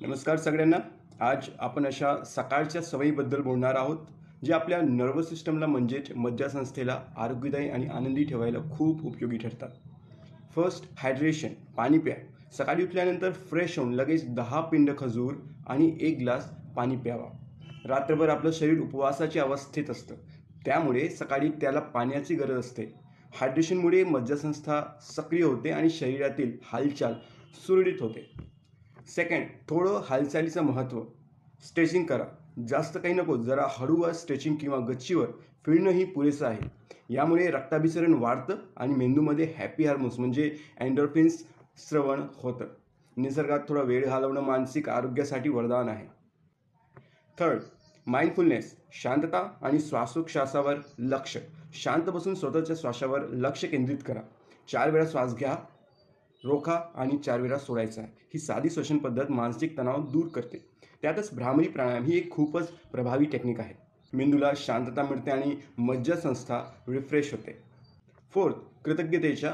नमस्कार सगळ्यांना. आज आपण अशा सकाळच्या सवयीबद्दल बोलणार आहोत, जे आपल्या नर्वस सिस्टमला म्हणजेच मज्जासंस्थेला आरोग्यदायी आणि आनंदी ठेवायला खूप उपयोगी ठरतात. First, hydration. पाणी प्या. सकाळी उठल्यानंतर फ्रेश होऊन लगेच 10 पिंड खजूर आणि 1 ग्लास पाणी प्यावा. रात्रभर आपलं शरीर उपवासाच्या अवस्थेत असतं, त्यामुळे सकाळी त्याला पाण्याची गरज असते. हायड्रेशनमुळे मज्जासंस्था सक्रिय होते आणि शरीरातील हालचाल सुरळीत होते. सेकंड, थोडं हालचालीचं महत्त्व. स्ट्रेचिंग करा. जास्त काही नको, जरा हळूवार स्ट्रेचिंग किंवा गच्चीवर फिरणंही पुरेसं आहे. यामुळे रक्ताभिसरण वाढतं आणि मेंदूमध्ये हॅपी हार्मोन्स म्हणजे एंडोर्फिन्स स्रवण होतं. निसर्गात थोडा वेळ घालवणं मानसिक आरोग्यासाठी वरदान आहे. Third, mindfulness. शांतता आणि श्वासोच्छ्वासावर लक्ष. शांत बसून स्वतःच्या श्वासावर लक्ष केंद्रित करा. 4 वेळा श्वास घ्या, रोखा आणि 4 वेळा सोडायचा आहे. ही साधी श्वसन पद्धत मानसिक तणाव दूर करते. त्यातच भ्रामरी प्राणायाम ही एक खूपच प्रभावी टेक्निक आहे. मेंदूला शांतता मिळते आणि मज्जासंस्था रिफ्रेश होते. फोर्थ, कृतज्ञतेचा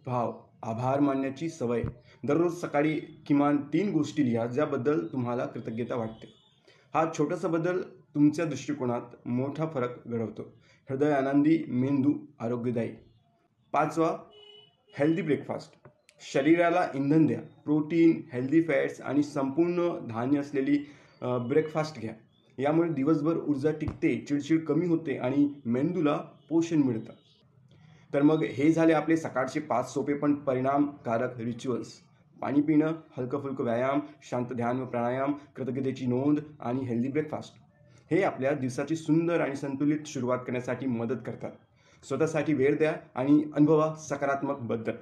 भाव. आभार मानण्याची सवय. दररोज सकाळी किमान 3 गोष्टी लिहा ज्याबद्दल तुम्हाला कृतज्ञता वाटते. हा छोटासा बदल तुमच्या दृष्टिकोनात मोठा फरक घडवतो. हृदय आनंदी, मेंदू आरोग्यदायी. 5वा, हेल्दी ब्रेकफास्ट. शरीराला इंधन द्या. प्रोटीन, हेल्दी फॅट्स आणि संपूर्ण धान्य असलेली ब्रेकफास्ट घ्या. यामुळे दिवसभर ऊर्जा टिकते, चिडचिड कमी होते आणि मेंदूला पोषण मिळतं. तर मग हे झाले आपले सकाळचे 5 सोपे पण परिणामकारक रिच्युअल्स. पाणी पिणं, हलकं फुलकं व्यायाम, शांत ध्यान व प्राणायाम, कृतज्ञतेची नोंद आणि हेल्दी ब्रेकफास्ट. हे आपल्या दिवसाची सुंदर आणि संतुलित सुरुवात करण्यासाठी मदत करतात. स्वतःसाठी वेळ द्या आणि अनुभवा सकारात्मक बदल.